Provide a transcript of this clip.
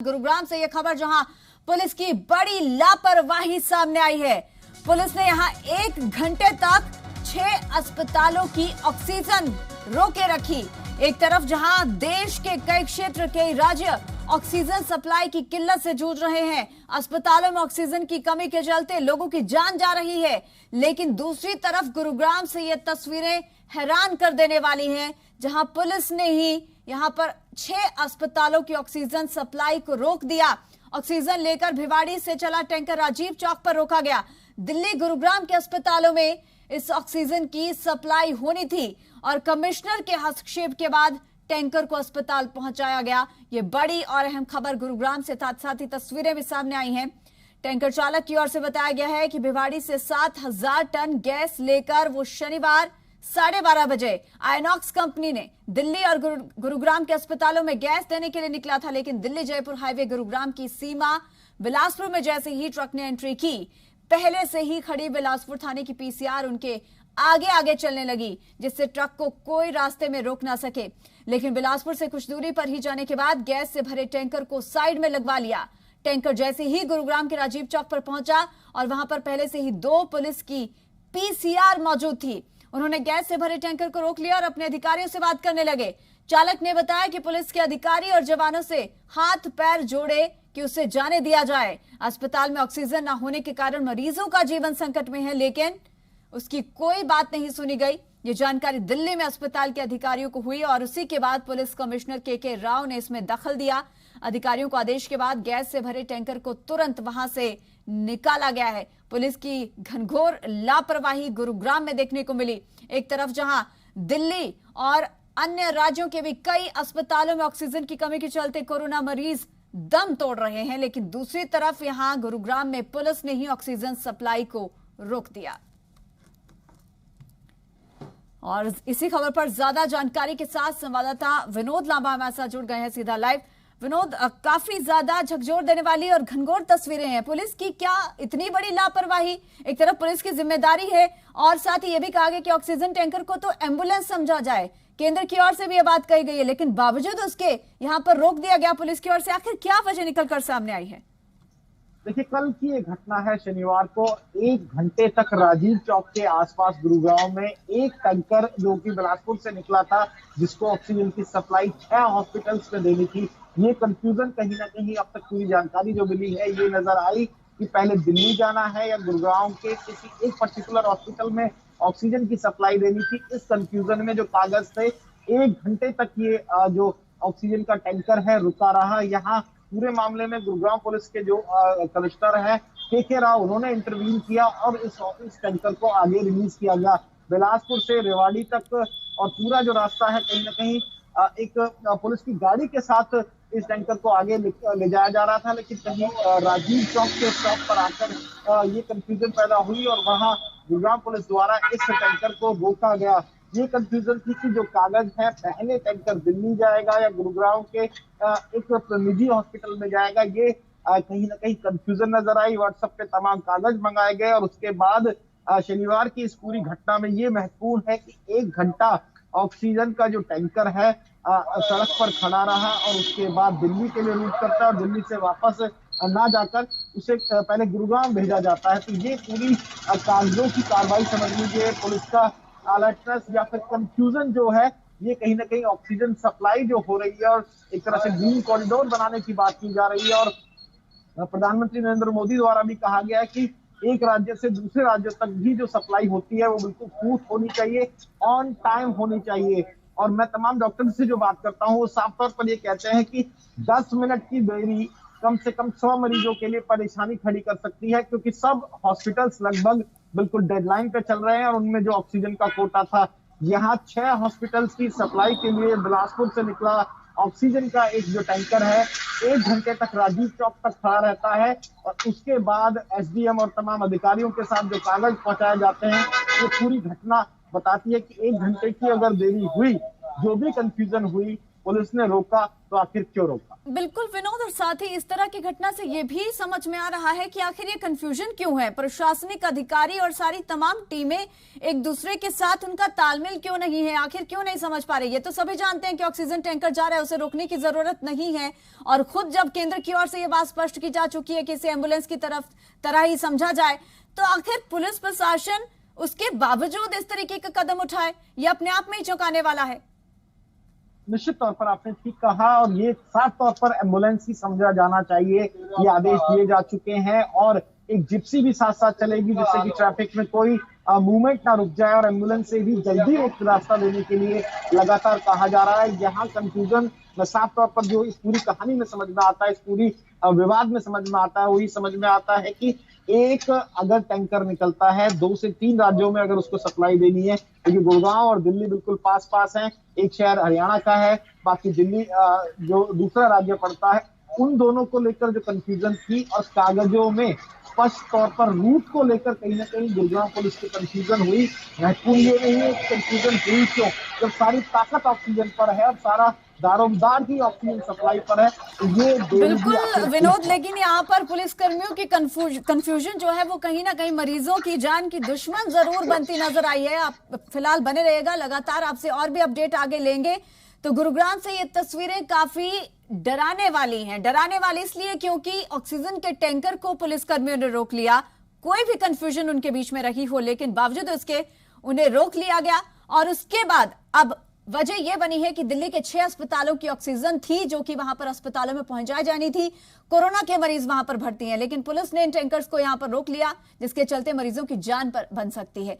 गुरुग्राम से यह खबर जहां पुलिस की बड़ी लापरवाही सामने आई है। पुलिस ने यहां 1 घंटे तक 6 अस्पतालों की ऑक्सीजन रोके रखी। एक तरफ जहां देश के कई क्षेत्र, कई राज्य ऑक्सीजन सप्लाई की किल्लत से जूझ रहे हैं, अस्पतालों में ऑक्सीजन की कमी के चलते लोगों की जान जा रही है, लेकिन दूसरी तरफ गुरुग्राम से ये तस्वीरें हैरान कर देने वाली हैं, जहां पुलिस ने ही यहां पर 6 अस्पतालों की ऑक्सीजन सप्लाई को रोक दिया। ऑक्सीजन लेकर भिवाड़ी से चला टैंकर राजीव चौक पर रोका गया। दिल्ली, गुरुग्राम के अस्पतालों में इस ऑक्सीजन की सप्लाई होनी थी और कमिश्नर के हस्तक्षेप के बाद टैंकर को अस्पताल पहुंचाया गया। ये बड़ी और अहम खबर गुरुग्राम से साथ ही तस्वीरें भी सामने आई हैं। टैंकर चालक की ओर से बताया गया है कि भिवाड़ी से 7,000 टन गैस लेकर वो शनिवार 12:30 बजे आइनॉक्स कंपनी ने दिल्ली और गुरुग्राम के अस्पतालों में गैस देने के लिए निकला था, लेकिन दिल्ली जयपुर हाईवे गुरुग्राम की सीमा बिलासपुर में जैसे ही ट्रक ने एंट्री की, पहले से ही खड़ी बिलासपुर थाने की पीसीआर उनके आगे आगे चलने लगी, जिससे ट्रक को कोई रास्ते में रोक ना सके। लेकिन बिलासपुर से कुछ दूरी पर ही जाने के बाद गैस से भरे टैंकर को साइड में लगवा लिया। टैंकर जैसे ही गुरुग्राम के राजीव चौक पर पहुंचा और वहां पर पहले से ही 2 पुलिस की पीसीआर मौजूद थी, उन्होंने गैस से भरे टैंकर को रोक लिया और अपने अधिकारियों से बात करने लगे। चालक ने बताया कि पुलिस के अधिकारी और जवानों से हाथ पैर जोड़े कि उसे जाने दिया जाए। अस्पताल में ऑक्सीजन न होने के कारण मरीजों का जीवन संकट में है, लेकिन उसकी कोई बात नहीं सुनी गई। ये जानकारी दिल्ली में अस्पताल के अधिकारियों को हुई और उसी के बाद पुलिस कमिश्नर के राव ने इसमें दखल दिया। अधिकारियों को आदेश के बाद गैस से भरे टैंकर को तुरंत वहां से निकाला गया है। पुलिस की घनघोर लापरवाही गुरुग्राम में देखने को मिली। एक तरफ जहां दिल्ली और अन्य राज्यों के भी कई अस्पतालों में ऑक्सीजन की कमी के चलते कोरोना मरीज दम तोड़ रहे हैं, लेकिन दूसरी तरफ यहां गुरुग्राम में पुलिस ने ही ऑक्सीजन सप्लाई को रोक दिया। और इसी खबर पर ज्यादा जानकारी के साथ संवाददाता विनोद लांबा हमारे साथ जुड़ गए हैं सीधा लाइव। विनोद, काफी ज्यादा झकझोर देने वाली और घनघोर तस्वीरें हैं। पुलिस की क्या इतनी बड़ी लापरवाही? एक तरफ पुलिस की जिम्मेदारी है और साथ ही यह भी कहा गया कि ऑक्सीजन टैंकर को तो एम्बुलेंस समझा जाए, केंद्र की ओर से भी यह बात कही गई है, लेकिन बावजूद उसके यहां पर रोक दिया गया पुलिस की ओर से। आखिर क्या वजह निकलकर सामने आई है? देखिए, कल की एक घटना है। शनिवार को 1 घंटे तक राजीव चौक के आसपास गुरुग्राम में एक टैंकर जो कि बिलासपुर से निकला था, जिसको ऑक्सीजन की सप्लाई 6 हॉस्पिटल्स में देनी थी। ये कंफ्यूजन कहीं ना कहीं अब तक पूरी जानकारी जो मिली है ये नजर आई कि पहले दिल्ली जाना है या गुरुग्राम के किसी एक पर्टिकुलर हॉस्पिटल में ऑक्सीजन की सप्लाई देनी थी। इस कंफ्यूजन में जो कागज थे, 1 घंटे तक ये जो ऑक्सीजन का टैंकर है रुका रहा। यहाँ पूरे मामले में गुरुग्राम पुलिस के जो कमिश्नर है के राव, उन्होंने इंटरवीन किया और इस टैंकर को आगे रिलीज किया गया। बिलासपुर से रेवाड़ी तक और पूरा जो रास्ता है, कहीं ना कहीं एक पुलिस की गाड़ी के साथ इस टैंकर को आगे ले जाया जा रहा था, लेकिन कहीं राजीव चौक के स्टॉप पर आकर ये कंफ्यूजन पैदा हुई और वहां गुरुग्राम पुलिस द्वारा इस टैंकर को रोका गया। ये कंफ्यूजन थी कि जो कागज है, पहले टैंकर दिल्ली जाएगा या गुरुग्राम के एक निजी हॉस्पिटल में जाएगा, ये कहीं ना कहीं कंफ्यूजन नजर आई। व्हाट्सएप पे तमाम कागज मंगाए गए और उसके बाद शनिवार की इस पूरी घटना में ये महत्वपूर्ण है कि 1 घंटा ऑक्सीजन का जो टैंकर है सड़क पर खड़ा रहा और उसके बाद दिल्ली के लिए रूट करता है और दिल्ली से वापस ना जाकर उसे पहले गुरुग्राम भेजा जाता है। तो ये पूरी कागजों की कार्रवाई समझ लीजिए, पुलिस का अलर्टनेस या फिर कंफ्यूजन जो है, ये कहीं ना कहीं ऑक्सीजन सप्लाई जो हो रही है और एक तरह से ग्रीन कॉरिडोर बनाने की बात की जा रही है। और प्रधानमंत्री नरेंद्र मोदी द्वारा भी कहा गया है कि एक राज्य से दूसरे राज्यों तक भी जो सप्लाई होती है वो बिल्कुल स्मूथ होनी चाहिए, ऑन टाइम होनी चाहिए। और मैं तमाम डॉक्टर से जो बात करता हूँ वो साफ तौर पर ये कहते हैं कि 10 मिनट की देरी कम से कम 100 मरीजों के लिए परेशानी खड़ी कर सकती है, क्योंकि सब हॉस्पिटल्स लगभग बिल्कुल डेडलाइन पे चल रहे हैं और उनमें जो ऑक्सीजन का कोटा था, यहाँ 6 हॉस्पिटल्स की सप्लाई के लिए बिलासपुर से निकला ऑक्सीजन का एक जो टैंकर है 1 घंटे तक राजीव चौक तक खड़ा रहता है और उसके बाद एसडीएम और तमाम अधिकारियों के साथ जो कागज पहुंचाए जाते हैं। ये पूरी घटना बताती है कि 1 घंटे की अगर देरी हुई, जो भी कंफ्यूजन हुई, पुलिस ने रोका तो आखिर क्यों रोका। बिल्कुल विनोद, और साथ ही इस तरह की घटना से ये भी समझ में आ रहा है कि आखिर ये कंफ्यूजन क्यों है। प्रशासनिक अधिकारी और सारी तमाम टीमें एक दूसरे के साथ उनका तालमेल क्यों नहीं है, आखिर क्यों नहीं समझ पा रही है। तो सभी जानते हैं कि ऑक्सीजन टैंकर जा रहा है, उसे रोकने की जरूरत नहीं है। और खुद जब केंद्र की ओर से ये बात स्पष्ट की जा चुकी है कि इसे एम्बुलेंस की तरह ही समझा जाए, तो आखिर पुलिस प्रशासन उसके बावजूद इस तरीके का कदम उठाए, ये अपने आप में ही चौंकाने वाला है। निश्चित तौर पर आपने ठीक कहा, और ये साफ तौर पर एम्बुलेंस ही समझा जाना चाहिए। ये आदेश दिए जा चुके हैं और एक जिप्सी भी साथ साथ चलेगी, जिससे कि ट्रैफिक में कोई मूवमेंट ना रुक जाए, और एम्बुलेंस से भी जल्दी एक रास्ता देने के लिए लगातार कहा जा रहा है। यहाँ कंफ्यूजन साफ तौर पर जो इस पूरी कहानी में समझ में आता है, इस पूरी विवाद में समझ में आता है, वही समझ में आता है कि एक अगर टैंकर निकलता है 2 से 3 राज्यों में अगर उसको सप्लाई देनी है, क्योंकि गुड़गांव और दिल्ली बिल्कुल पास पास हैं, एक शहर हरियाणा का है, बाकी दिल्ली जो दूसरा राज्य पड़ता है, उन दोनों को लेकर जो कंफ्यूजन थी और कागजों में स्पष्ट तौर पर रूट को लेकर कहीं ना कहीं गुड़गांव पुलिस की कंफ्यूजन हुई। महत्वपूर्ण ये नहीं है कंफ्यूजन हुई क्यों, जब सारी ताकत ऑक्सीजन पर है और सारा दारोमदार ही ऑक्सीजन सप्लाई पर है, तो ये बिल्कुल विनोद, लेकिन यहाँ पर पुलिस कर्मियों की कंफ्यूजन जो है वो कहीं ना कहीं मरीजों की जान की दुश्मन जरूर बनती नजर आई है। आप फिलहाल बने रहिएगा, लगातार आपसे और भी अपडेट आगे लेंगे। तो गुरुग्राम से ये तस्वीरें काफी डराने वाली हैं। डराने वाली इसलिए क्योंकि ऑक्सीजन के टैंकर को पुलिस कर्मियों ने रोक लिया। कोई भी कंफ्यूजन उनके बीच में रही हो, लेकिन बावजूद उसके उन्हें रोक लिया गया। और उसके बाद अब वजह यह बनी है कि दिल्ली के 6 अस्पतालों की ऑक्सीजन थी जो कि वहां पर अस्पतालों में पहुंचाई जानी थी। कोरोना के मरीज वहां पर भर्ती हैं, लेकिन पुलिस ने इन टैंकर्स को यहां पर रोक लिया, जिसके चलते मरीजों की जान पर बन सकती है।